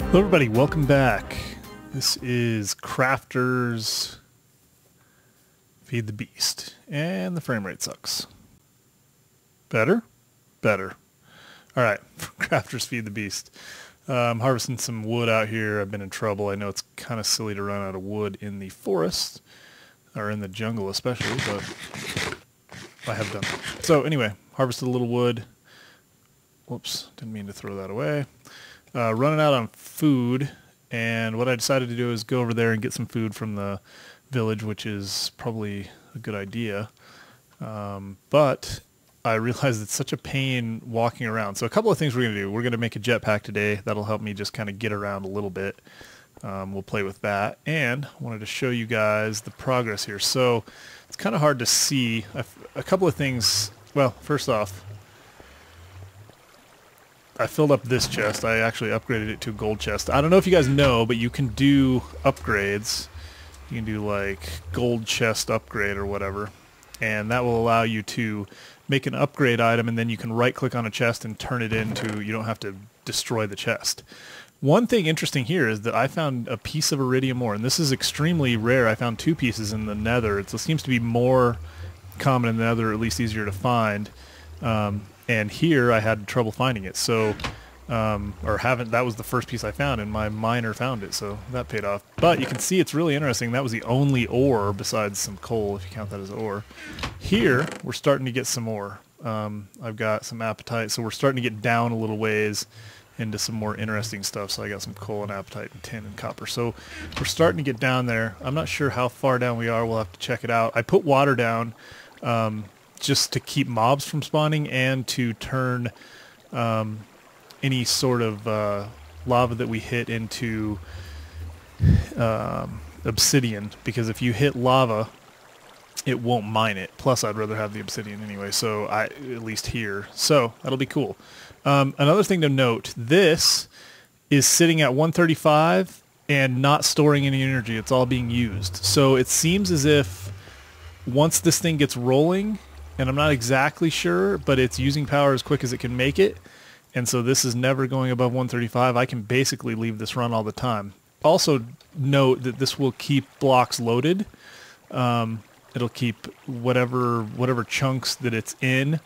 Hello everybody, welcome back. This is Krafters Feed the Beast, and the frame rate sucks. Better? Better. Alright, Krafters Feed the Beast. I'm harvesting some wood out here. I've been in trouble. I know it's kind of silly to run out of wood in the forest, or in the jungle especially, but I have done that. So anyway, harvested a little wood. Whoops, didn't mean to throw that away. Running out on food, and what I decided to do is go over there and get some food from the village, which is probably a good idea. But I realized it's such a pain walking around. So a couple of things we're going to do. We're going to make a jetpack today. That'll help me just kind of get around a little bit. We'll play with that. And I wanted to show you guys the progress here. So it's kind of hard to see. A couple of things. Well, first off, I filled up this chest. I actually upgraded it to a gold chest. I don't know if you guys know, but you can do upgrades. You can do like gold chest upgrade or whatever. And that will allow you to make an upgrade item, and then you can right click on a chest and turn it into, you don't have to destroy the chest. One thing interesting here is that I found a piece of iridium ore, and this is extremely rare. I found 2 pieces in the nether. It seems to be more common in the nether, or at least easier to find. And here I had trouble finding it, so, that was the first piece I found, and my miner found it, so that paid off. But you can see it's really interesting. That was the only ore besides some coal, if you count that as ore. Here, we're starting to get some ore. I've got some apatite, so we're starting to get down a little ways into some more interesting stuff. So I got some coal and apatite and tin and copper. So we're starting to get down there. I'm not sure how far down we are. We'll have to check it out. I put water down, just to keep mobs from spawning and to turn any sort of lava that we hit into obsidian, because if you hit lava it won't mine it. Plus I'd rather have the obsidian anyway, so at least here. So that'll be cool. Another thing to note, this is sitting at 135 and not storing any energy. It's all being used. So it seems as if once this thing gets rolling, and I'm not exactly sure, but it's using power as quick as it can make it. And so this is never going above 135. I can basically leave this run all the time. Also note that this will keep blocks loaded. It'll keep whatever chunks that it's in.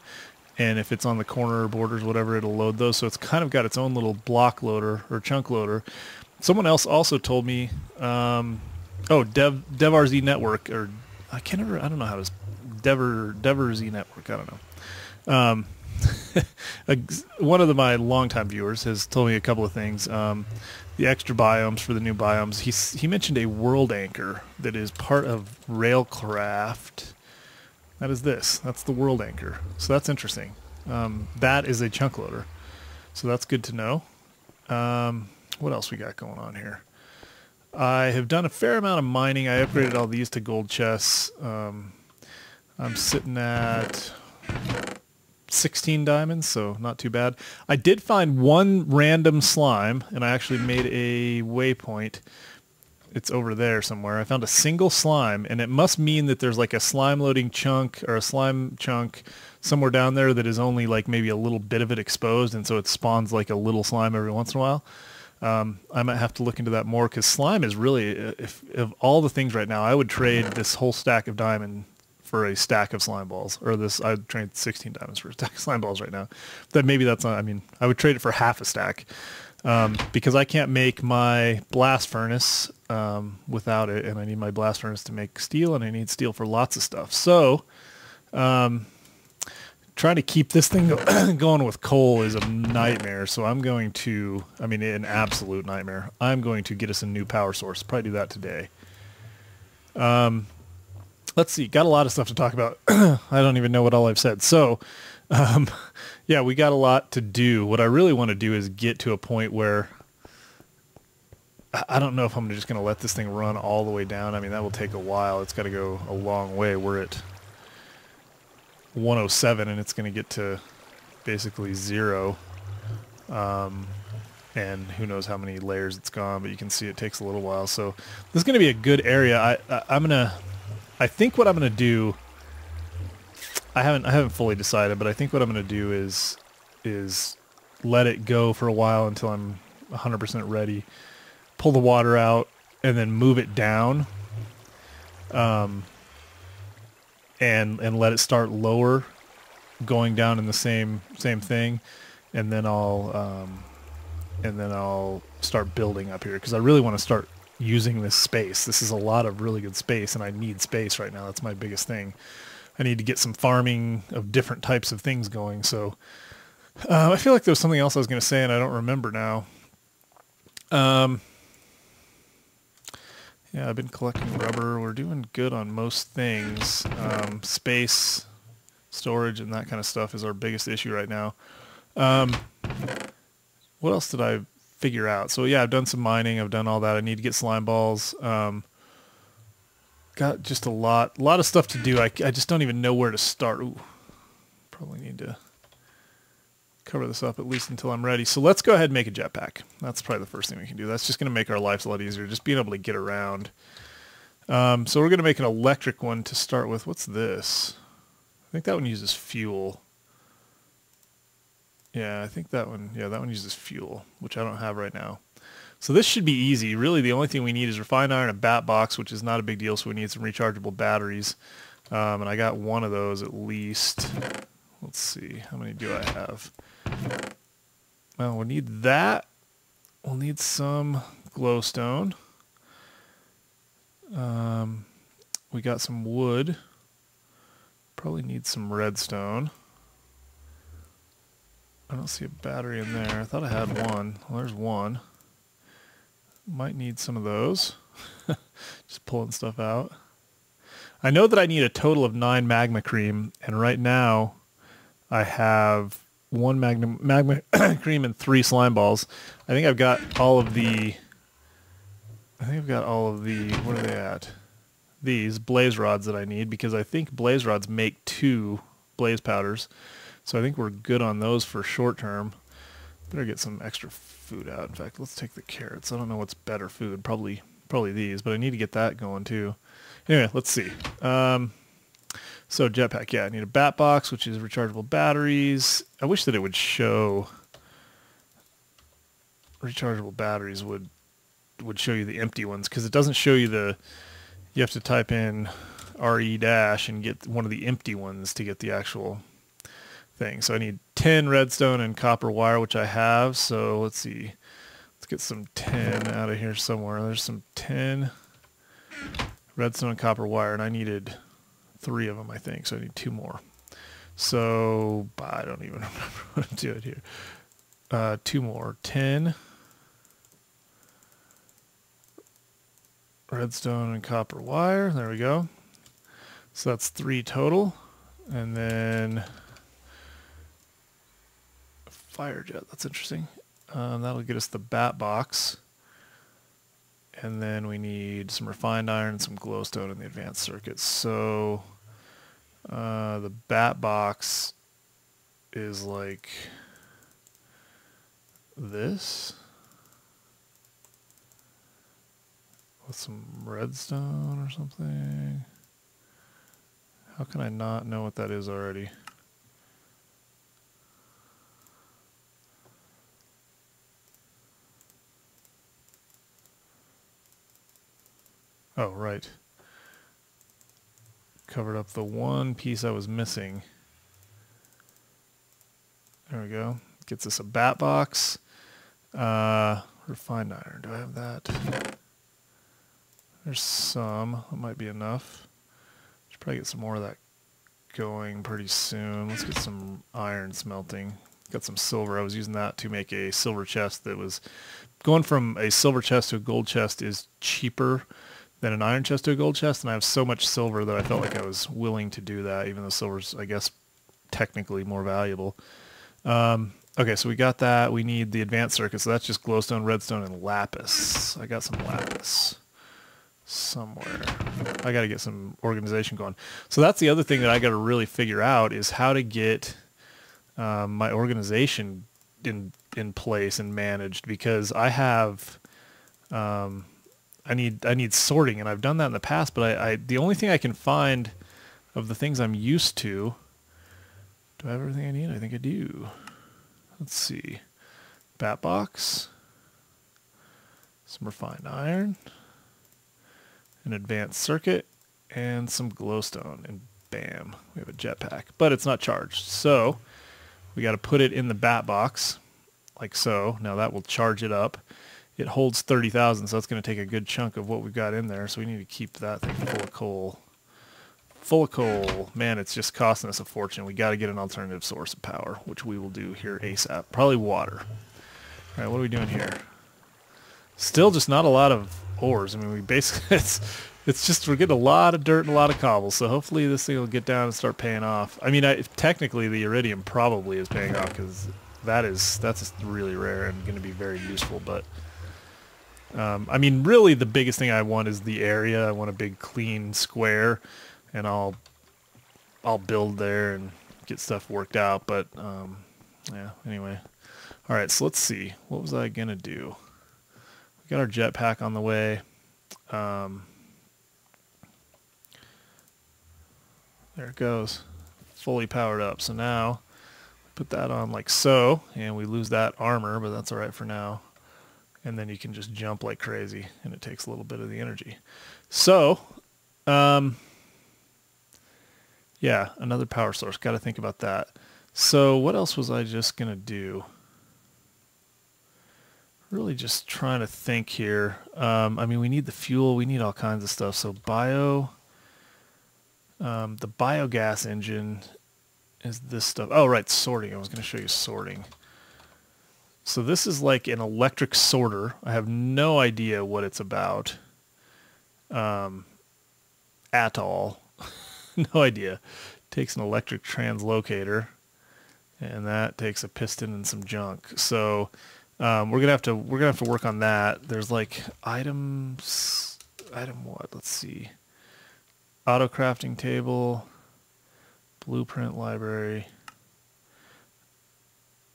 And if it's on the corner borders, whatever, it'll load those. So it's kind of got its own little block loader or chunk loader. Someone else also told me, DevRZ Network, or I don't know how to DevRZ Network, I don't know. One of my longtime viewers has told me a couple of things. The extra biomes for the new biomes. He mentioned a world anchor that is part of Railcraft. That is this. That's the world anchor. So that's interesting. That is a chunk loader. So that's good to know. What else we got going on here? I have done a fair amount of mining. I upgraded all these to gold chests. I'm sitting at 16 diamonds, so not too bad. I did find one random slime, and I actually made a waypoint. It's over there somewhere. I found a single slime, and it must mean that there's like a slime loading chunk or a slime chunk somewhere down there that is only like maybe a little bit of it exposed, and so it spawns like a little slime every once in a while. I might have to look into that more, because slime is really, if of all the things right now, I would trade this whole stack of diamond for a stack of slime balls, or I'd trade 16 diamonds for a stack of slime balls right now. Maybe that's not, I would trade it for half a stack, because I can't make my blast furnace without it, and I need my blast furnace to make steel, and I need steel for lots of stuff. So trying to keep this thing going with coal is a nightmare, so I'm going to, an absolute nightmare. I'm going to get us a new power source. Probably do that today. Let's see, got a lot of stuff to talk about. I don't even know what all I've said. So, yeah, we got a lot to do. What I really want to do is get to a point where I don't know if I'm just going to let this thing run all the way down. That will take a while. It's got to go a long way. We're at 107, and it's going to get to basically 0. And who knows how many layers it's gone, but you can see it takes a little while. So this is going to be a good area. I think what I'm going to do, I haven't fully decided, but I think what I'm going to do is let it go for a while until I'm 100% ready, pull the water out, and then move it down, and let it start lower, going down in the same thing, and then I'll start building up here, because I really want to start using this space. This is a lot of really good space, and I need space right now. That's my biggest thing. I need to get some farming of different types of things going. So I feel like there was something else I was going to say, and I don't remember now. Yeah, I've been collecting rubber. We're doing good on most things. Space, storage, and that kind of stuff is our biggest issue right now. What else did I figure out? So yeah, I've done some mining. I've done all that. I need to get slime balls. Got just a lot of stuff to do. I just don't even know where to start. Ooh, probably need to cover this up at least until I'm ready. So let's go ahead and make a jetpack. That's probably the first thing we can do. That's just going to make our lives a lot easier, just being able to get around. So we're going to make an electric one to start with. What's this? I think that one uses fuel. Yeah, I think that one uses fuel, which I don't have right now. So this should be easy. Really, the only thing we need is refined iron, a bat box, which is not a big deal, so we need some rechargeable batteries. And I got one of those at least. Let's see, how many do I have? Well, we'll need that. We'll need some glowstone. We got some wood. Probably need some redstone. I don't see a battery in there. I thought I had one. Well, there's one. Might need some of those. Just pulling stuff out. I know that I need a total of 9 magma cream, and right now I have 1 magma cream and 3 slime balls. I think I've got all of the... Where are they at? These blaze rods that I need, because I think blaze rods make 2 blaze powders. So I think we're good on those for short term. Better get some extra food out. In fact, let's take the carrots. I don't know what's better food. Probably these, but I need to get that going too. Anyway, let's see. So jetpack, yeah, I need a bat box, which is rechargeable batteries. I wish that it would show rechargeable batteries would show you the empty ones, because it doesn't show you the... You have to type in RE- and get one of the empty ones to get the actual thing. So I need 10 redstone and copper wire, which I have. So let's see. Let's get some 10 out of here somewhere. There's some 10 redstone and copper wire, and I needed 3 of them, I think. So I need 2 more. So I don't even remember what I'm doing here. 2 more. 10 redstone and copper wire. There we go. So that's 3 total. And then fire jet. That's interesting. That'll get us the bat box. And then we need some refined iron and some glowstone in the advanced circuits. So the bat box is like this. With some redstone or something. How can I not know what that is already? Oh, right. Covered up the one piece I was missing. There we go. Gets us a bat box. Refined iron. Do I have that? There's some. That might be enough. Should probably get some more of that going pretty soon. Let's get some iron smelting. Got some silver. I was using that to make a silver chest that was... Going from a silver chest to a gold chest is cheaper than an iron chest to a gold chest, and I have so much silver that I felt like I was willing to do that, even though silver's, I guess, technically more valuable. Okay, so we got that. We need the advanced circuit, so that's just glowstone, redstone, and lapis. I got some lapis somewhere. I got to get some organization going. So that's the other thing that I got to really figure out, is how to get my organization in place and managed, because I have I need sorting, and I've done that in the past, but I the only thing I can find of the things I'm used to... Do I have everything I need? I think I do. Let's see. Bat box. some refined iron, an advanced circuit, and some glowstone, and bam, we have a jetpack. But it's not charged, so we got to put it in the bat box, like so. Now that will charge it up. It holds 30,000, so that's going to take a good chunk of what we've got in there, so we need to keep that thing full of coal. Full of coal. Man, it's just costing us a fortune. We got to get an alternative source of power, which we will do here ASAP. Probably water. All right, what are we doing here? Still just not a lot of ores. I mean, we basically, it's just, we're getting a lot of dirt and a lot of cobble, so hopefully this thing will get down and start paying off. I mean, technically the iridium probably is paying off, because that's really rare and going to be very useful, but I mean, really the biggest thing I want is the area. I want a big clean square, and I'll build there and get stuff worked out, but yeah, anyway. All right, so let's see. What was I going to do? We got our jetpack on the way. There it goes. Fully powered up. So now put that on like so, and we lose that armor, but that's all right for now. And then you can just jump like crazy, and it takes a little bit of the energy. So, yeah, another power source. Got to think about that. So what else was I just going to do? Really just trying to think here. I mean, we need the fuel. We need all kinds of stuff. So the biogas engine is this stuff. Oh, right, sorting. I was going to show you sorting. So this is like an electric sorter. I have no idea what it's about at all. No idea. Takes an electric translocator, and that takes a piston and some junk. So we're gonna have to work on that. There's like item what? Let's see. Auto crafting table, blueprint library.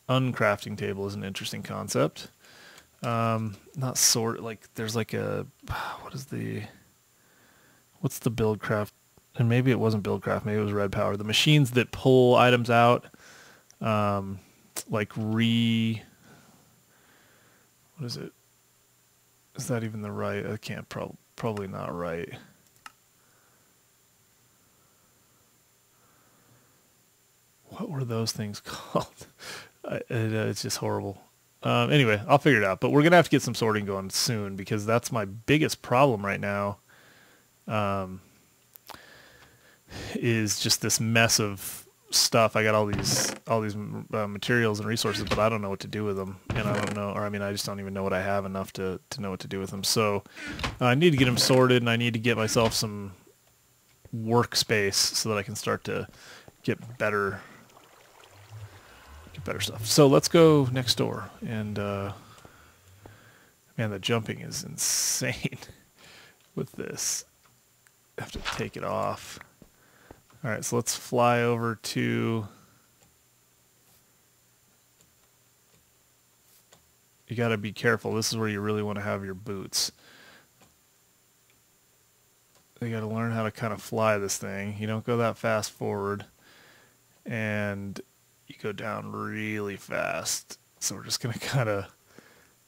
Uncrafting table is an interesting concept. Not sort, like there's like what's the build craft? And maybe it wasn't build craft, maybe it was red power. The machines that pull items out, like what is it? Is that even the right? I can't, probably not right. What were those things called? It's just horrible. Anyway, I'll figure it out. But we're going to have to get some sorting going soon, because that's my biggest problem right now, is just this mess of stuff. I got all these materials and resources, but I don't know what to do with them. And I don't know, or I mean, I just don't even know what I have enough to know what to do with them. So I need to get them sorted, and I need to get myself some workspace so that I can start to get better stuff. So let's go next door, and man, the jumping is insane with this. I have to take it off. All right, so let's fly over to, you got to be careful. This is where you really want to have your boots. You got to learn how to kind of fly this thing. You don't go that fast forward, and you go down really fast. So we're just going to kind of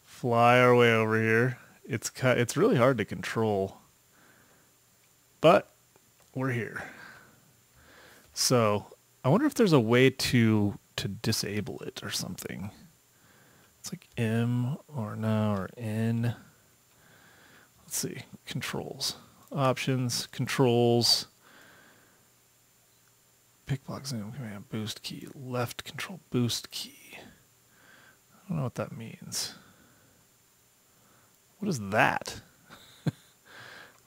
fly our way over here. It's really hard to control, but we're here. So I wonder if there's a way to disable it or something. It's like M or no or N. Let's see. Controls. Options. Controls. Pick block zoom command boost key. Left control boost key. I don't know what that means. What is that?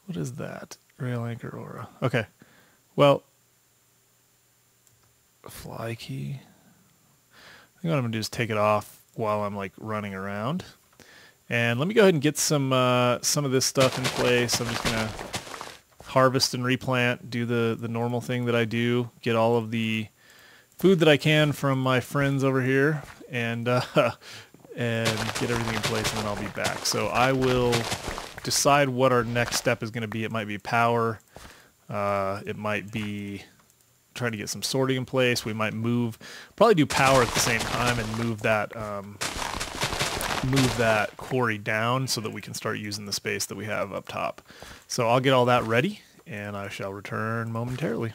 What is that? Rail anchor aura. Okay. Well, fly key. I think what I'm gonna do is take it off while I'm like running around. And let me go ahead and get some of this stuff in place. I'm just gonna harvest and replant, do the normal thing that I do, get all of the food that I can from my friends over here, and get everything in place, and then I'll be back. So I will decide what our next step is going to be. It might be power. It might be trying to get some sorting in place. We might probably do power at the same time and move that move that quarry down so that we can start using the space that we have up top. So I'll get all that ready, and I shall return momentarily.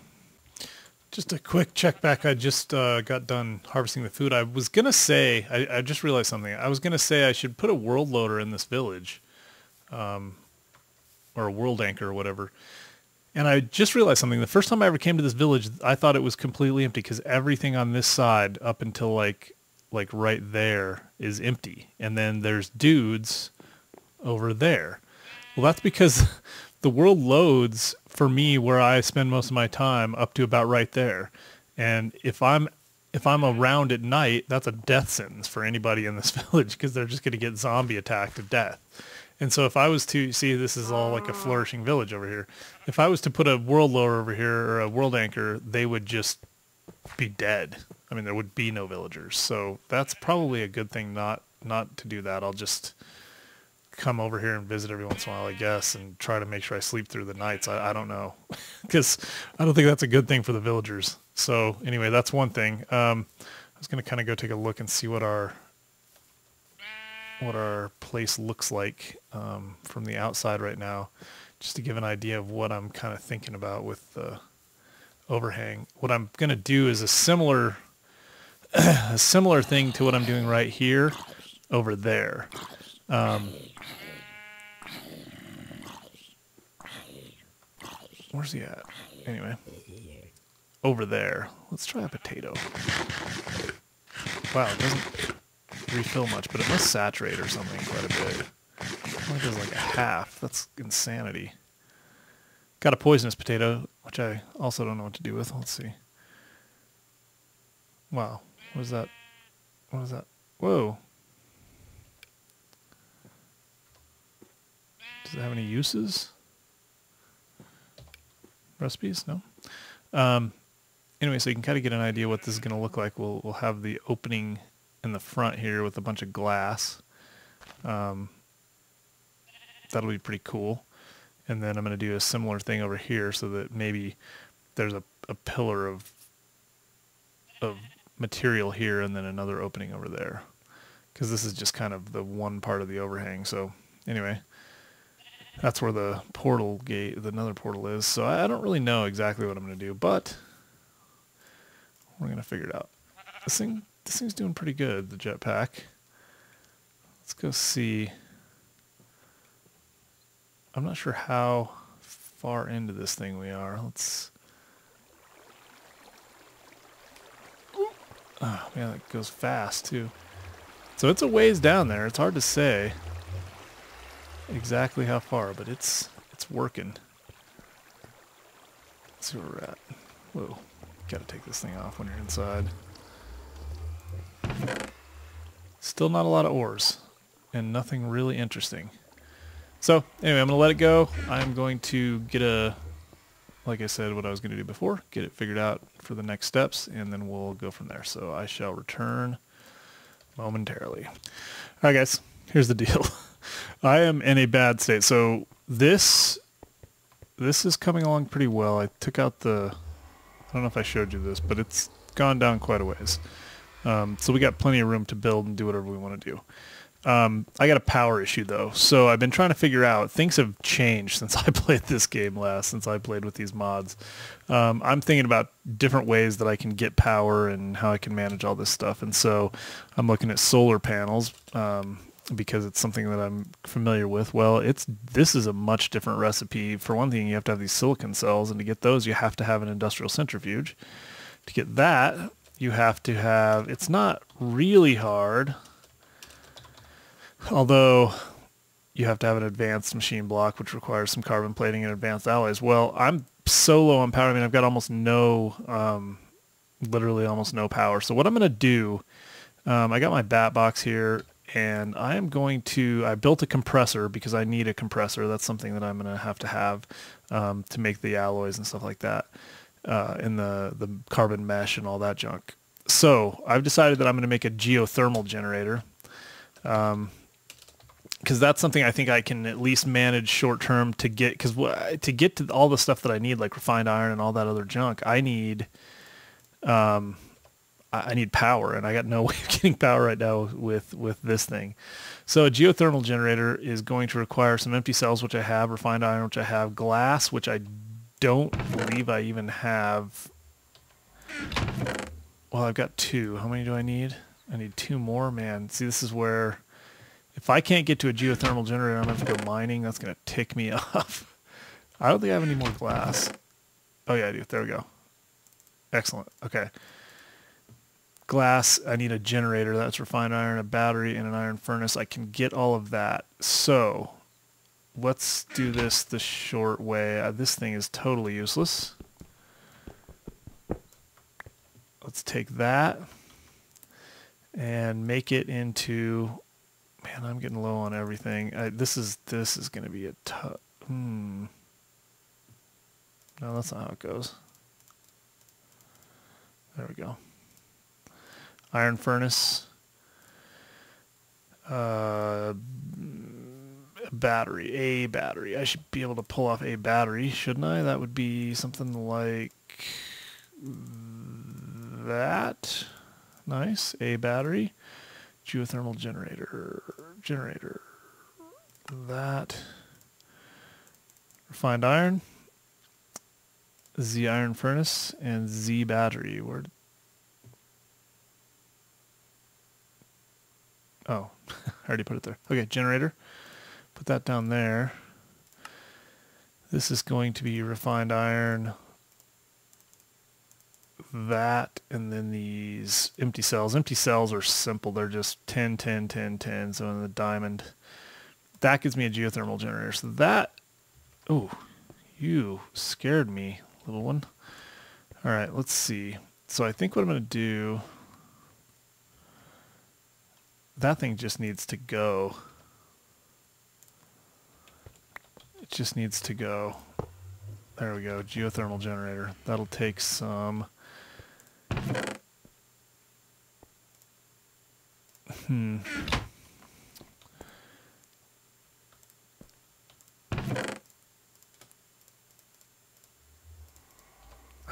Just a quick check back. I just got done harvesting the food. I was going to say, I just realized something. I was going to say I should put a world loader in this village, or a world anchor or whatever. And I just realized something. The first time I ever came to this village, I thought it was completely empty because everything on this side up until like right there is empty. And then there's dudes over there. Well, that's because the world loads for me where I spend most of my time up to about right there. And if I'm around at night, that's a death sentence for anybody in this village because they're just going to get zombie attacked to death. And so if I was to see, this is all like a flourishing village over here. If I was to put a world loader over here or a world anchor, they would just be dead. I mean, there would be no villagers. So that's probably a good thing not to do that. I'll just come over here and visit every once in a while, I guess, and try to make sure I sleep through the nights. I don't know, because I don't think that's a good thing for the villagers. So anyway, that's one thing. I was going to kind of go take a look and see what our place looks like from the outside right now, just to give an idea of what I'm kind of thinking about with the overhang. What I'm going to do is a similar thing to what I'm doing right here over there. Where's he at? Anyway, over there. Let's try a potato. Wow, it doesn't refill much, but it must saturate or something quite a bit. It only does like a half. That's insanity. Got a poisonous potato, which I also don't know what to do with. Let's see. Wow. What is that? What is that? Whoa. Does it have any uses? Recipes? No? Anyway, so you can kind of get an idea what this is going to look like. We'll have the opening in the front here with a bunch of glass. That'll be pretty cool. And then I'm going to do a similar thing over here so that maybe there's a pillar of material here and then another opening over there. Because this is just kind of the one part of the overhang. So anyway, that's where the portal gate, another portal is. So I don't really know exactly what I'm going to do, but we're going to figure it out. This thing's doing pretty good, the jetpack. Let's go see. I'm not sure how far into this thing we are. Let's... Oh, man, it goes fast, too. So it's a ways down there. It's hard to say exactly how far, but it's working. Let's see where we're at. Whoa. Gotta take this thing off when you're inside. Still not a lot of ores, and nothing really interesting. So, anyway, I'm going to let it go. I'm going to get like I said, what I was going to do before, get it figured out for the next steps, and then we'll go from there. So I shall return momentarily. All right, guys, here's the deal. I am in a bad state. So this is coming along pretty well. I took out I don't know if I showed you this, but it's gone down quite a ways. So we got plenty of room to build and do whatever we want to do. I got a power issue though, so I've been trying to figure out, things have changed since I played this game last, since I played with these mods. I'm thinking about different ways that I can get power and how I can manage all this stuff, and so I'm looking at solar panels, because it's something that I'm familiar with. Well, this is a much different recipe. For one thing, you have to have these silicon cells, and to get those, you have to have an industrial centrifuge. To get that, you have to have, it's not really hard, although you have to have an advanced machine block, which requires some carbon plating and advanced alloys. Well, I'm so low on power. I mean, I've got almost no, literally almost no power. So what I'm going to do, I got my bat box here, and I built a compressor because I need a compressor. That's something that I'm going to have to make the alloys and stuff like that, in the carbon mesh and all that junk. So I've decided that I'm going to make a geothermal generator. Because that's something I think I can at least manage short term to get, because to get to all the stuff that I need, like refined iron and all that other junk, I need I need power, and I got no way of getting power right now with this thing. So a geothermal generator is going to require some empty cells, which I have, refined iron, which I have, glass, which I don't believe I even have. Well, I've got 2. How many do I need? I need 2 more. Man, see, this is where if I can't get to a geothermal generator, I'm going to have to go mining. That's going to tick me off. I don't think I have any more glass. Oh, yeah, I do. There we go. Excellent. Okay. Glass, I need a generator. That's refined iron, a battery, and an iron furnace. I can get all of that. So let's do this the short way. This thing is totally useless. Let's take that and make it into... Man, I'm getting low on everything. This is going to be a tough... No, that's not how it goes. There we go. Iron furnace. Battery. A battery. I should be able to pull off a battery, shouldn't I? That would be something like that. Nice. A battery. Geothermal generator. That. Refined iron. Z iron furnace and Z battery. Oh, I already put it there. Okay, generator. Put that down there. This is going to be refined iron. That, and then these empty cells. Empty cells are simple. They're just 10, 10, 10, 10. So in the diamond. That gives me a geothermal generator. So that... Oh, you scared me, little one. All right, let's see. So I think what I'm going to do... That thing just needs to go. It just needs to go. There we go, geothermal generator. That'll take some... I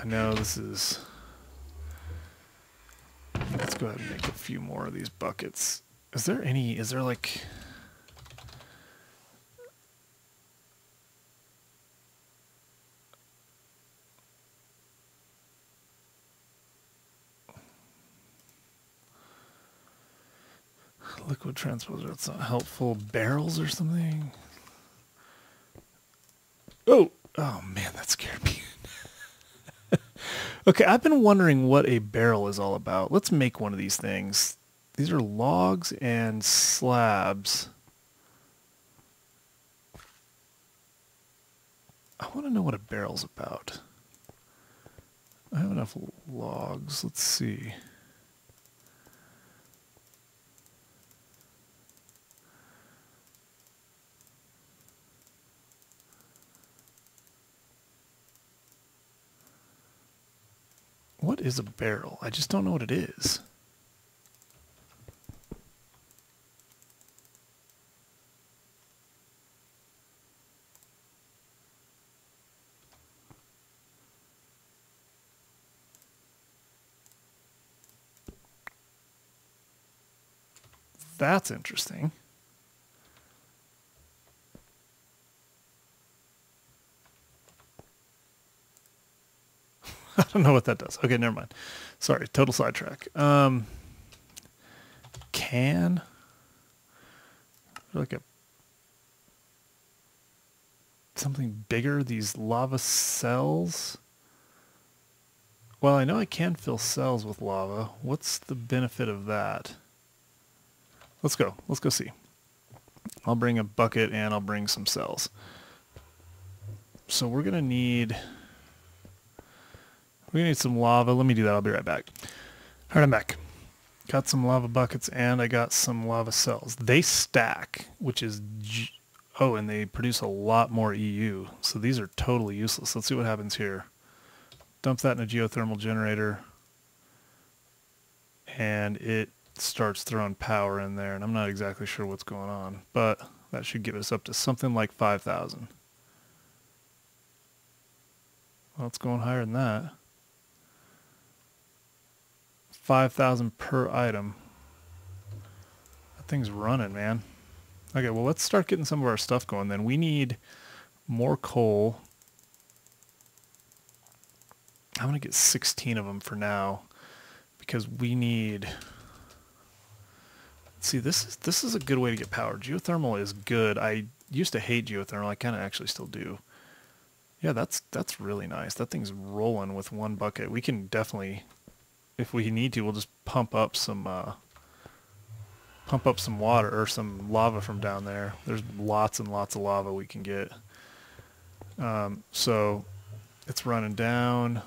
know this is... Let's go ahead and make a few more of these buckets. Is there like... Liquid transposer, that's not helpful. Barrels or something? Oh man, that scared me. Okay, I've been wondering what a barrel is all about. Let's make one of these things. These are logs and slabs. I want to know what a barrel's about. I have enough logs. Let's see. What is a barrel? I just don't know what it is. That's interesting. I don't know what that does. Okay, never mind. Sorry, total sidetrack. Can? Like something bigger? These lava cells? Well, I know I can fill cells with lava. What's the benefit of that? Let's go. Let's go see. I'll bring a bucket and I'll bring some cells. So we're going to need... We're going to need some lava. Let me do that. I'll be right back. All right, I'm back. Got some lava buckets and I got some lava cells. They stack, which is... Oh, and they produce a lot more EU. So these are totally useless. Let's see what happens here. Dump that in a geothermal generator. And it starts throwing power in there. And I'm not exactly sure what's going on. But that should get us up to something like 5,000. Well, it's going higher than that. 5,000 per item. That thing's running, man. Okay, well, let's start getting some of our stuff going then. We need more coal. I'm going to get 16 of them for now because we need... See, this is a good way to get power. Geothermal is good. I used to hate geothermal. I kind of actually still do. Yeah, that's really nice. That thing's rolling with one bucket. We can definitely, if we need to, we'll just pump up some water or some lava from down there. There's lots and lots of lava we can get. So it's running down.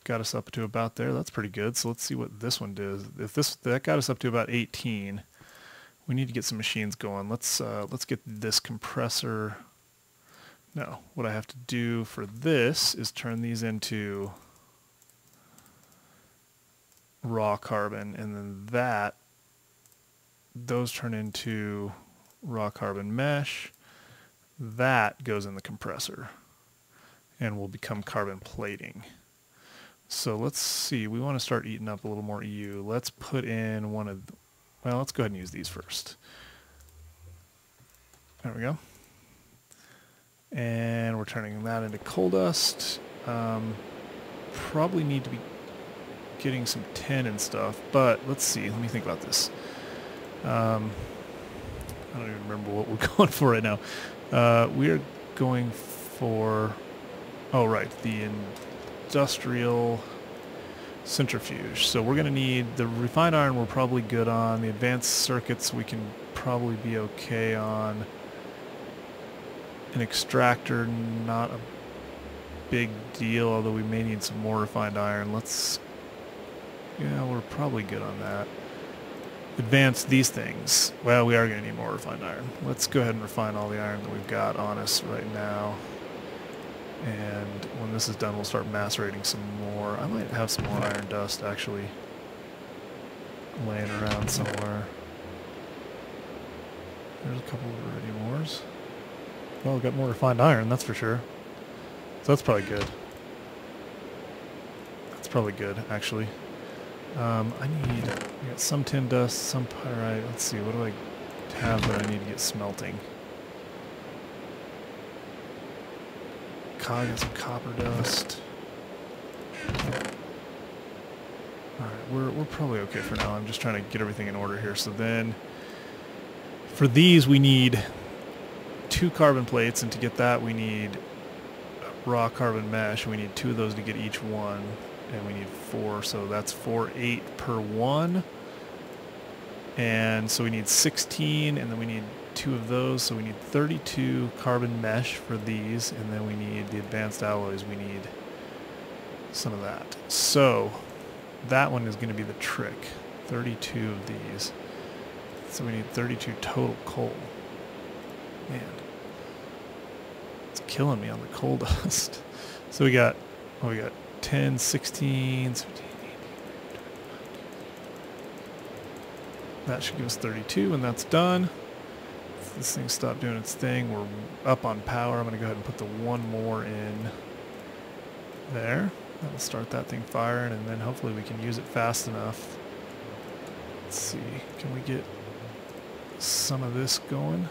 Got us up to about there. That's pretty good. So let's see what this one does. If that got us up to about 18. We need to get some machines going. Let's get this compressor. No, what I have to do for this is turn these into raw carbon, and then those turn into raw carbon mesh. That goes in the compressor and will become carbon plating. So let's see, we want to start eating up a little more EU. Let's put in one of, well, let's go ahead and use these first. There we go. And we're turning that into coal dust. Probably need to be getting some tin and stuff, but let's see, let me think about this. I don't even remember what we're going for right now. We are going for, oh right, the industrial centrifuge. So we're going to need the refined iron. We're probably good on. The advanced circuits we can probably be okay on. An extractor, not a big deal, although we may need some more refined iron. Yeah, we're probably good on that. Advance these things. Well, we are going to need more refined iron. Let's go ahead and refine all the iron that we've got on us right now. And when this is done, we'll start macerating some more. I might have some more iron dust actually laying around somewhere. There's a couple of ready ores. Well, we've got more refined iron, that's for sure. So that's probably good. That's probably good, actually. We got some tin dust, some pyrite. Let's see, what do I have that I need to get smelting? Got some copper dust. Alright, we're probably okay for now. I'm just trying to get everything in order here. So then, for these we need 2 carbon plates, and to get that we need raw carbon mesh. We need 2 of those to get each one, and we need 4, so that's 4, 8 per one. And so we need 16, and then we need 2 of those, so we need 32 carbon mesh for these, and then we need the advanced alloys. We need some of that. So that one is going to be the trick. 32 of these. So we need 32 total coal. Man, it's killing me on the coal dust. So we got 10, 16, 17, 18. That should give us 32 when that's done. If this thing stopped doing its thing, we're up on power. I'm going to go ahead and put the one more in there. That'll start that thing firing, and then hopefully we can use it fast enough. Let's see, can we get some of this going?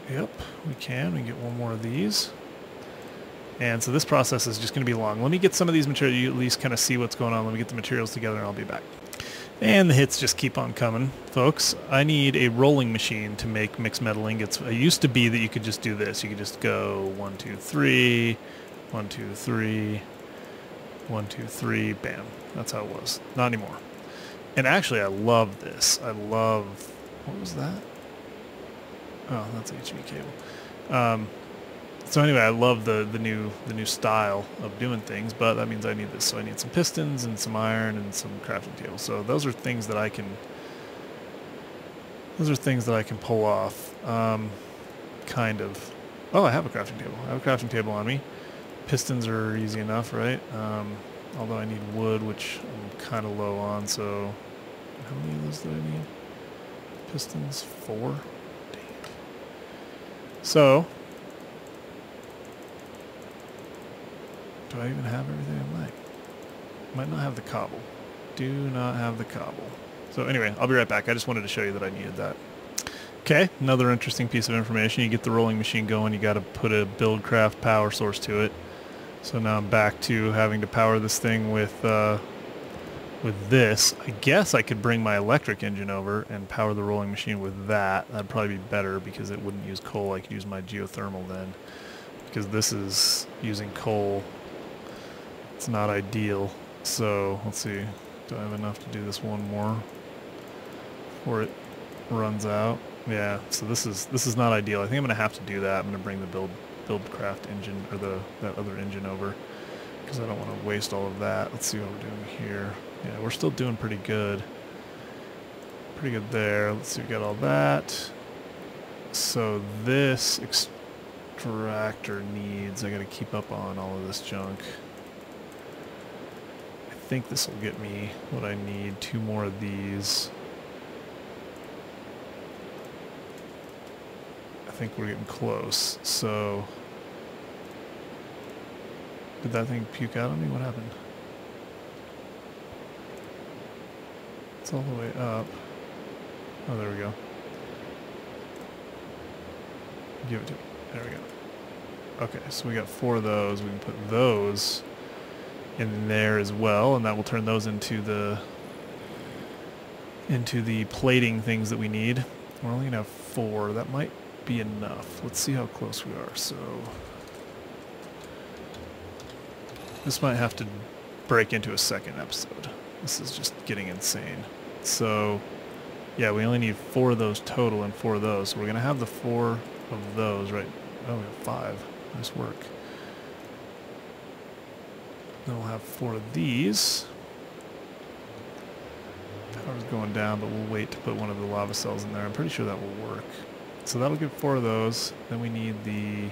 Yep, we can. We can get one more of these. And so this process is just going to be long. Let me get some of these materials, you at least kind of see what's going on. Let me get the materials together and I'll be back. And the hits just keep on coming, folks. I need a rolling machine to make mixed metal ingots. It used to be that you could just do this. You could just go 1, 2, 3, 1, 2, 3, 1, 2, 3, bam. That's how it was. Not anymore. And actually, I love this. I love... What was that? Oh, that's HV cable. So anyway, I love the new style of doing things, but that means I need this. So I need some pistons and some iron and some crafting tables. So those are things that I can pull off. Kind of. Oh, I have a crafting table. I have a crafting table on me. Pistons are easy enough, right? Although I need wood, which I'm kind of low on. So how many of those do I need? Pistons, 4. Dang it. So Do I even have everything I like? Might not have the cobble. Do not have the cobble. So anyway, I'll be right back. I just wanted to show you that I needed that. Okay, another interesting piece of information. You get the rolling machine going, you got to put a Buildcraft power source to it. So now I'm back to having to power this thing with this. I guess I could bring my electric engine over and power the rolling machine with that. That'd probably be better because it wouldn't use coal. I could use my geothermal then. Because this is using coal. It's not ideal. So let's see. Do I have enough to do this one more before it runs out? Yeah, so this is not ideal. I think I'm gonna have to do that. I'm gonna bring the Buildcraft engine or that other engine over because I don't want to waste all of that. Let's see what we're doing here. Yeah, we're still doing pretty good. Pretty good there. Let's see, we got all that. So this extractor needs, I gotta keep up on all of this junk. I think this will get me what I need. 2 more of these. I think we're getting close. So did that thing puke out on me? What happened? It's all the way up. Oh, there we go. Give it to me. There we go. Okay, so we got 4 of those. We can put those in there as well, and that will turn those into the plating things that we need. We're only gonna have 4. That might be enough. Let's see how close we are. So this might have to break into a second episode. This is just getting insane. So yeah, we only need 4 of those total and 4 of those. So we're gonna have the 4 of those, right? Oh, we have 5. Nice work. Then we'll have 4 of these. Power's going down, but we'll wait to put one of the lava cells in there. I'm pretty sure that will work. So that'll give 4 of those. Then we need the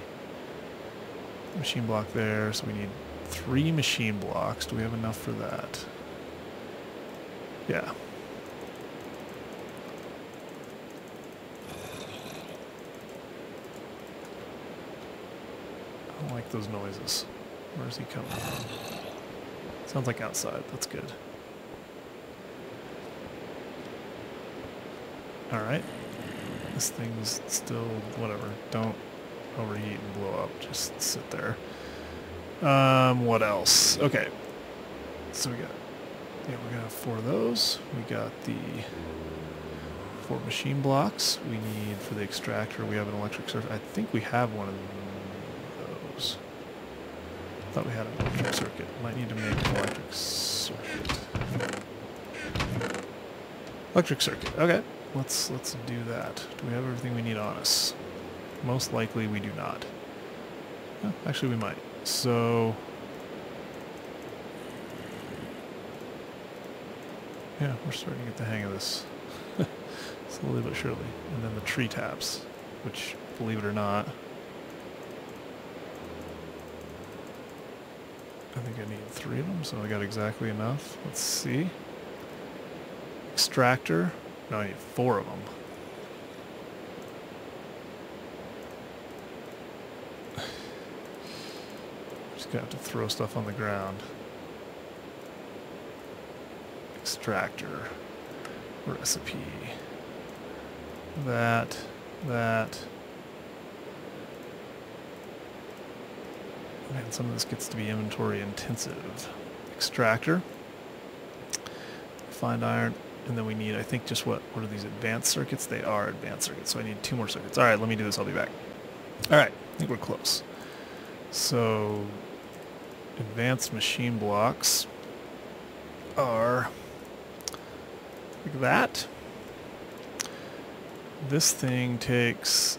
machine block there. So we need 3 machine blocks. Do we have enough for that? Yeah. I don't like those noises. Where's he coming from? Sounds like outside. That's good. Alright. This thing's still whatever. Don't overheat and blow up. Just sit there. What else? Okay. So we got, yeah, we're gonna have 4 of those. We got the 4 machine blocks we need for the extractor. We have an electric circuit. I think we have one of those. I thought we had an electric circuit. Might need to make an electric circuit. Electric circuit. Okay. Let's do that. Do we have everything we need on us? Most likely we do not. Oh, actually we might. So yeah, we're starting to get the hang of this. Slowly but surely. And then the tree taps, which, believe it or not, I think I need 3 of them, so I got exactly enough. Let's see. Extractor. No, I need 4 of them. Just gonna have to throw stuff on the ground. Extractor. Recipe. That. Man, some of this gets to be inventory intensive. Extractor. Find iron. And then we need, I think, just what are these advanced circuits? They are advanced circuits, so I need 2 more circuits. All right, let me do this. I'll be back. All right, I think we're close. So, advanced machine blocks are like that. This thing takes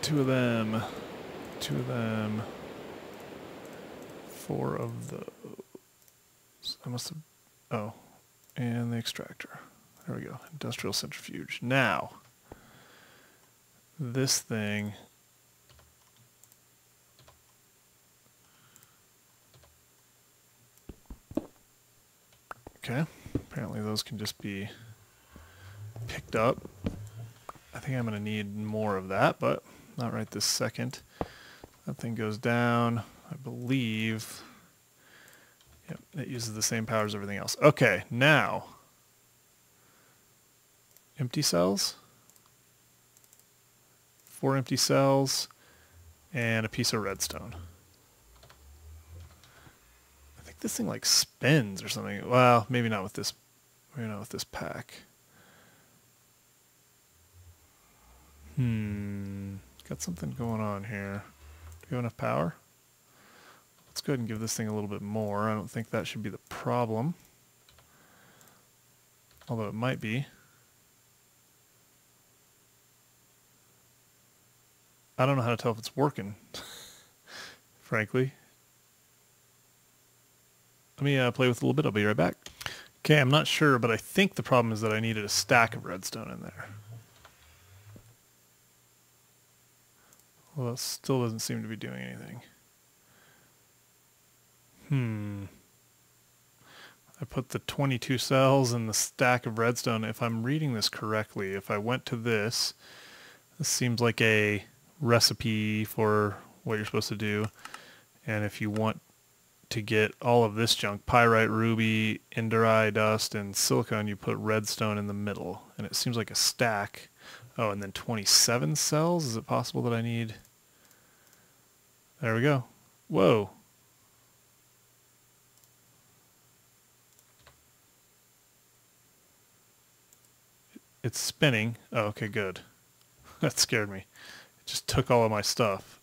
2 of them, 2 of them, 4 of those. I must have, oh. And the extractor. There we go. Industrial centrifuge. Now, this thing. Okay. Apparently those can just be picked up. I think I'm going to need more of that, but not right this second. That thing goes down. I believe, yep, it uses the same power as everything else. Okay, now, empty cells, 4 empty cells, and a piece of redstone. I think this thing like spins or something. Well, maybe not with this. Maybe not with this pack. Got something going on here. Do we have enough power? Let's go ahead and give this thing a little bit more. I don't think that should be the problem. Although it might be. I don't know how to tell if it's working, frankly. Let me play with it a little bit. I'll be right back. Okay, I'm not sure, but I think the problem is that I needed a stack of redstone in there. Well, it still doesn't seem to be doing anything. I put the 22 cells in the stack of redstone. If I'm reading this correctly, if I went to this seems like a recipe for what you're supposed to do. And if you want to get all of this junk, pyrite, ruby, indorite dust, and silicon, you put redstone in the middle. And it seems like a stack. Oh, and then 27 cells? Is it possible that I need... There we go. Whoa. It's spinning. Oh, okay, good. That scared me. It just took all of my stuff.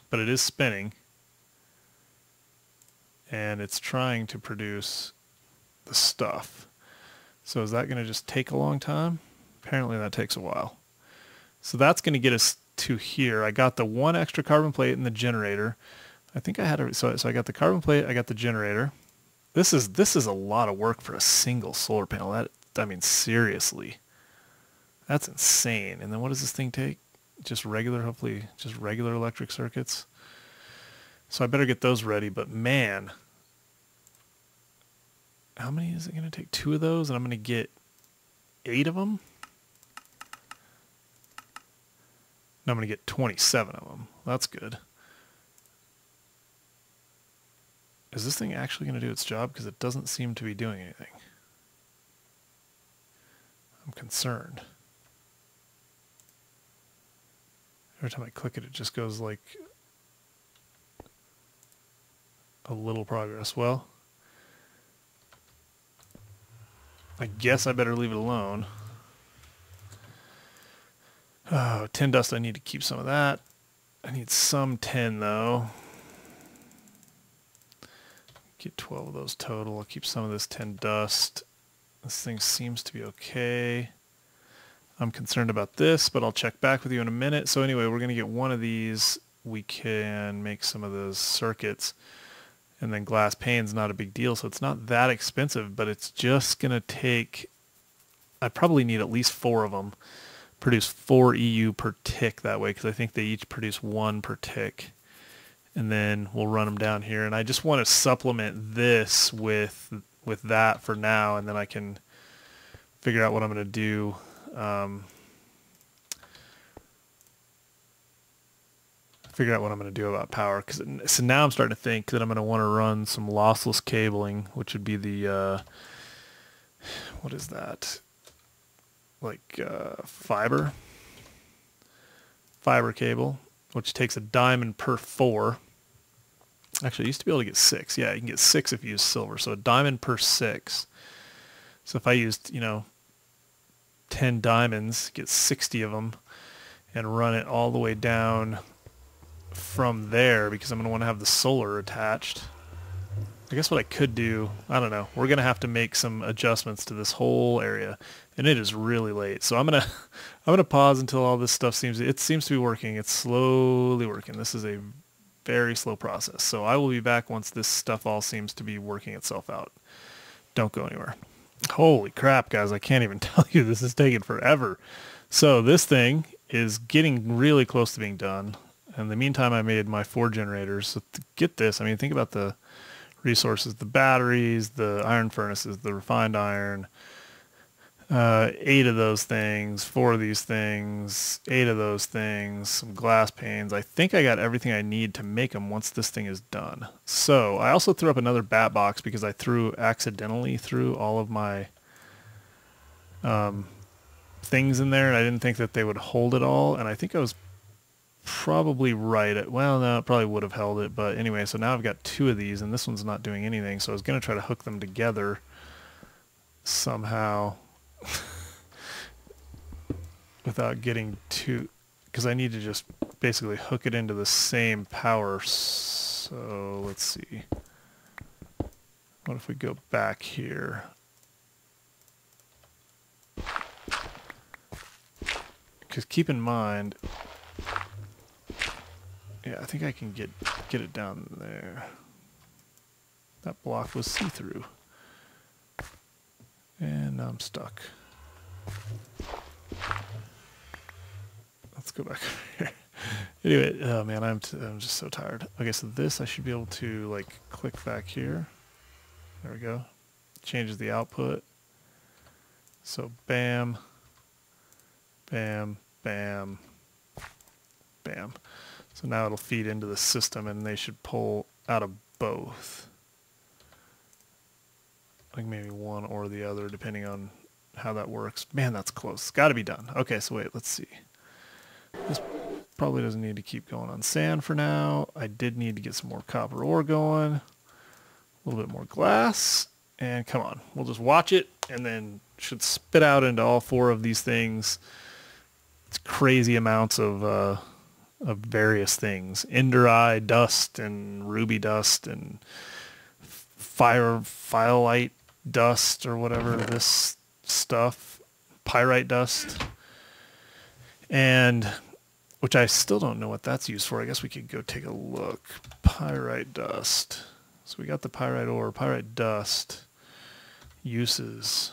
But it is spinning. And it's trying to produce the stuff. So is that going to just take a long time? Apparently that takes a while. So that's going to get us to here. I got the one extra carbon plate in the generator. I think I had a, so I got the carbon plate, I got the generator. This is a lot of work for a single solar panel. That, I mean, seriously. That's insane. And then what does this thing take? Just regular, hopefully just regular electric circuits. So I better get those ready, but man, how many is it going to take? 2 of those, and I'm going to get 8 of them? No, I'm going to get 27 of them. That's good. Is this thing actually going to do its job? Because it doesn't seem to be doing anything. I'm concerned. Every time I click it, it just goes like a little progress. Well, I guess I better leave it alone. Oh, tin dust, I need to keep some of that. I need some tin, though. Get 12 of those total. I'll keep some of this tin dust. This thing seems to be okay. I'm concerned about this, but I'll check back with you in a minute. So anyway, we're going to get one of these. We can make some of those circuits. And then glass pane's not a big deal, so it's not that expensive, but it's just going to take... I probably need at least 4 of them. Produce 4 EU per tick that way, because I think they each produce 1 per tick. And then we'll run them down here. And I just want to supplement this with that for now, and then I can figure out what I'm going to do. Figure out what I'm going to do about power. So now I'm starting to think that I'm going to want to run some lossless cabling, which would be the, what is that? Like fiber cable, which takes a diamond per 4. Actually, I used to be able to get 6. Yeah, you can get 6 if you use silver. So a diamond per 6. So if I used, 10 diamonds, get 60 of them, and run it all the way down from there, because I'm going to want to have the solar attached. I guess what I could do, I don't know. We're going to have to make some adjustments to this whole area, and it is really late. So I'm going to pause until all this stuff seems to be working. It's slowly working. This is a very slow process. So I will be back once this stuff all seems to be working itself out. Don't go anywhere. Holy crap, guys. I can't even tell you. This is taking forever. So this thing is getting really close to being done. In the meantime, I made my 4 generators. So to get this, I mean, think about the resources, the batteries, the iron furnaces, the refined iron, 8 of those things, 4 of these things, 8 of those things, some glass panes. I think I got everything I need to make them once this thing is done. So I also threw up another bat box because I accidentally threw all of my things in there, and I didn't think that they would hold it all, and I think I was probably right. Well, no, it probably would have held it, but anyway, so now I've got 2 of these, and this one's not doing anything, so I was going to try to hook them together somehow without getting too, because I need to just basically hook it into the same power. So let's see. What if we go back here? Because keep in mind, yeah, I think I can get it down there. That block was see-through. And now I'm stuck. Let's go back here. Anyway, oh man, I'm just so tired. Okay, so this I should be able to like click back here. There we go. Changes the output. So bam, bam, bam, bam. So now it'll feed into the system, and they should pull out of both. Like maybe one or the other, depending on how that works. Man, that's close. It's got to be done. Okay, so wait, let's see. This probably doesn't need to keep going on sand for now. I did need to get some more copper ore going. A little bit more glass. And come on, we'll just watch it, and then should spit out into all 4 of these things. It's crazy amounts of various things. Ender eye dust and ruby dust and firelight dust or whatever, this stuff, pyrite dust, and which I still don't know what that's used for. I guess we could go take a look. Pyrite dust. So we got the pyrite ore, pyrite dust uses.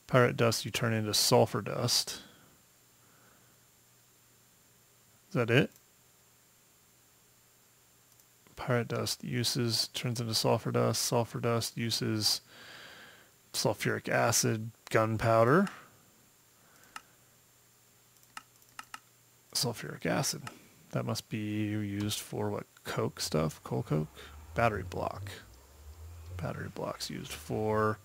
Pyrite dust you turn into sulfur dust. Is that it? Pyrite dust uses, turns into sulfur dust uses sulfuric acid, gunpowder, sulfuric acid. That must be used for what, coke stuff, coal coke? Battery block. Battery block's used for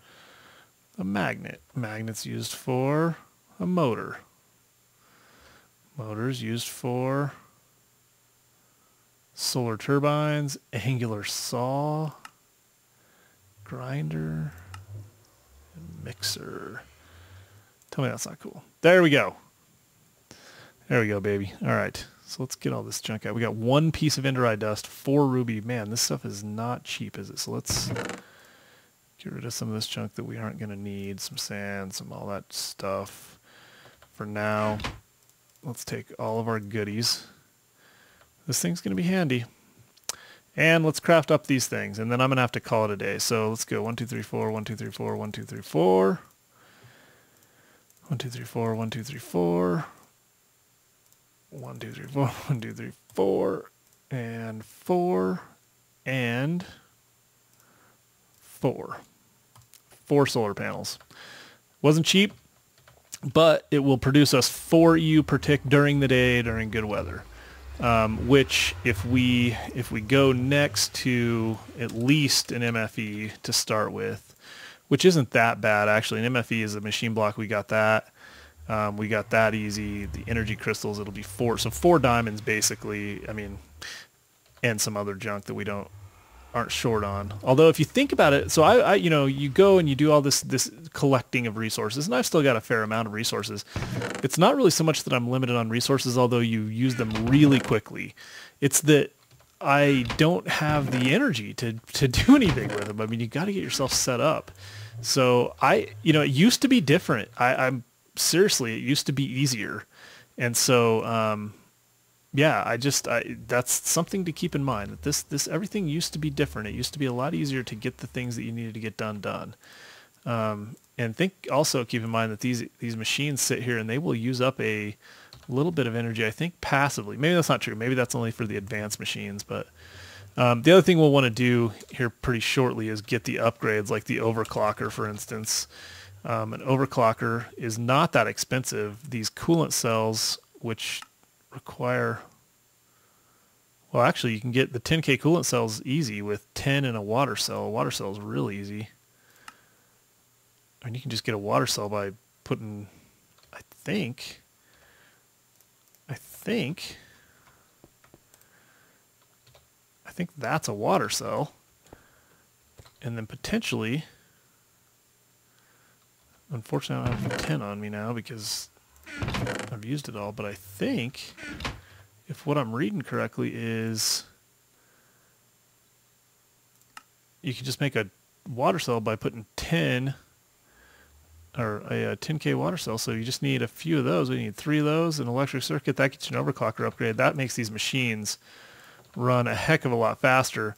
a magnet. Magnet's used for a motor. Motor's used for solar turbines, angular saw, grinder, and mixer. Tell me that's not cool. There we go. There we go, baby. All right. So let's get all this junk out. We got 1 piece of enderite dust, 4 ruby. Man, this stuff is not cheap, is it? So let's get rid of some of this junk that we aren't going to need. Some sand, some all that stuff. For now, let's take all of our goodies. This thing's going to be handy. And let's craft up these things, and then I'm going to have to call it a day. So let's go 1, 2, 3, 4, 1, 2, 3, 4, 1, 2, 3, 4. 1, 2, 3, 4, 1, 2, 3, 4. 1, 2, 3, 4, 1, 2, 3, 4, and 4, and 4. 4 solar panels. Wasn't cheap, but it will produce us 4 EU per tick during the day during good weather. Which if we go next to at least an MFE to start with, which isn't that bad actually. An MFE is a machine block. We got that. We got that easy. The energy crystals, it'll be 4. So 4 diamonds basically. I mean, and some other junk that we aren't short on. Although if you think about it, so I you know, you go and you do all this collecting of resources, and I've still got a fair amount of resources. It's not really so much that I'm limited on resources, although you use them really quickly. It's that I don't have the energy to do anything with them. I mean, you got to get yourself set up. So you know, it used to be different. I'm seriously, it used to be easier. And so, yeah, that's something to keep in mind, that this everything used to be different. It used to be a lot easier to get the things that you needed to get done. And keep in mind that these machines sit here and they will use up a little bit of energy, I think, passively. Maybe that's not true. Maybe that's only for the advanced machines. But the other thing we'll want to do here pretty shortly is get the upgrades, like the overclocker, for instance. An overclocker is not that expensive. These coolant cells, which require, well, actually, you can get the 10K coolant cells easy with 10 in a water cell. A water cell is really easy. And you can just get a water cell by putting, I think that's a water cell. And then potentially, unfortunately I don't have 10 on me now because I've used it all, but I think if what I'm reading correctly is you can just make a water cell by putting 10 or a 10K water cell. So you just need a few of those. We need 3 of those, an electric circuit. That gets you an overclocker upgrade. That makes these machines run a heck of a lot faster.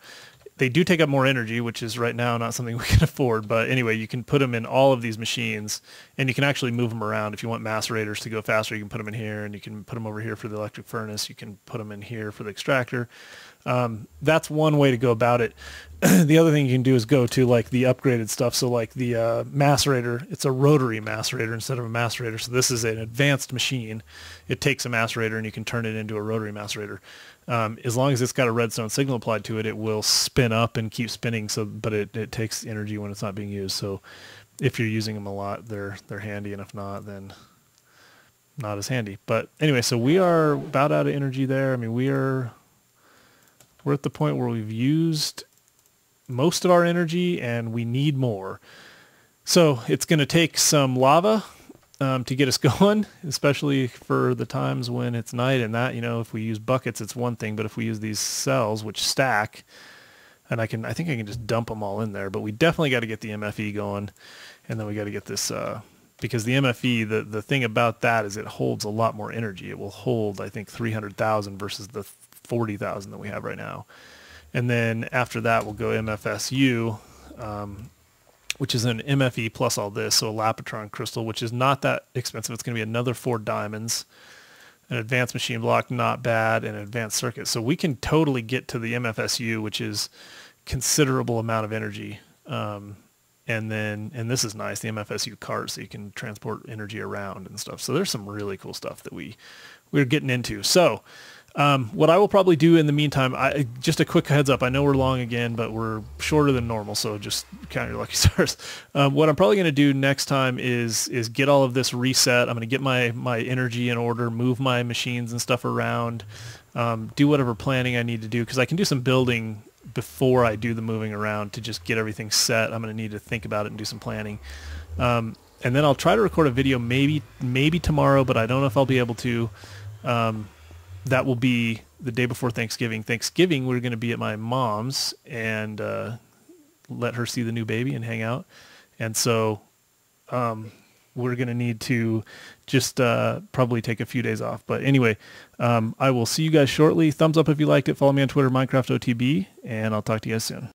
They do take up more energy, which is right now not something we can afford. But anyway, you can put them in all of these machines, and you can actually move them around. If you want macerators to go faster, you can put them in here, and you can put them over here for the electric furnace. You can put them in here for the extractor. That's one way to go about it. The other thing you can do is go to like the upgraded stuff. So like the macerator, it's a rotary macerator instead of a macerator. So this is an advanced machine. It takes a macerator and you can turn it into a rotary macerator. As long as it's got a redstone signal applied to it, it will spin up and keep spinning. So, but it takes energy when it's not being used. So if you're using them a lot, they're handy, and if not, then not as handy. But anyway, so we are about out of energy there. I mean, we're at the point where we've used most of our energy and we need more. So it's going to take some lava to get us going, especially for the times when it's night, and that, you know, if we use buckets, it's one thing, but if we use these cells which stack, and I think I can just dump them all in there, but we definitely got to get the MFE going, and then we got to get this, because the MFE, the thing about that is it holds a lot more energy. It will hold, I think, 300,000 versus the 40,000 that we have right now. And then after that, we'll go MFSU, which is an MFE plus all this, so a Lapotron crystal, which is not that expensive. It's going to be another 4 diamonds, an advanced machine block, not bad, and an advanced circuit. So we can totally get to the MFSU, which is considerable amount of energy. And this is nice, the MFSU cart, so you can transport energy around and stuff. So there's some really cool stuff that we're getting into. So what I will probably do in the meantime, just a quick heads up, I know we're long again, but we're shorter than normal, so just count your lucky stars. What I'm probably going to do next time is get all of this reset. I'm going to get my energy in order, move my machines and stuff around, do whatever planning I need to do, because I can do some building before I do the moving around to just get everything set. I'm going to need to think about it and do some planning. And then I'll try to record a video maybe tomorrow, but I don't know if I'll be able to. That will be the day before Thanksgiving. Thanksgiving, we're going to be at my mom's and let her see the new baby and hang out. And so we're going to need to just probably take a few days off. But anyway, I will see you guys shortly. Thumbs up if you liked it. Follow me on Twitter, MinecraftOTB, and I'll talk to you guys soon.